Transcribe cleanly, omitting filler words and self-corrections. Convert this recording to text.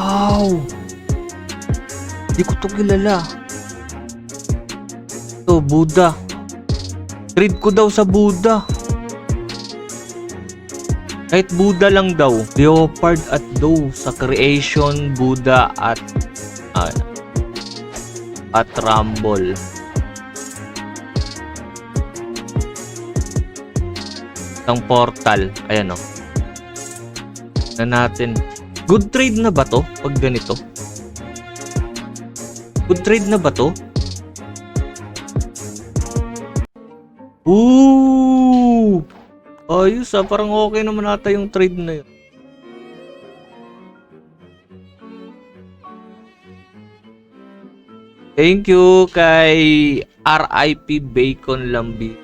Wow! Di ko to kilala. To, Buddha. Trade ko daw sa Buddha. Kahit Buddha lang daw. Leopard at Doe sa Creation, Buddha at Rumble. Ang portal. Ayan o. Na natin. Good trade na ba to? Pag ganito. Good trade na ba to? Ooh! Ayos parang okay naman ata yung trade na yun. Thank you kay RIP Bacon Lambi.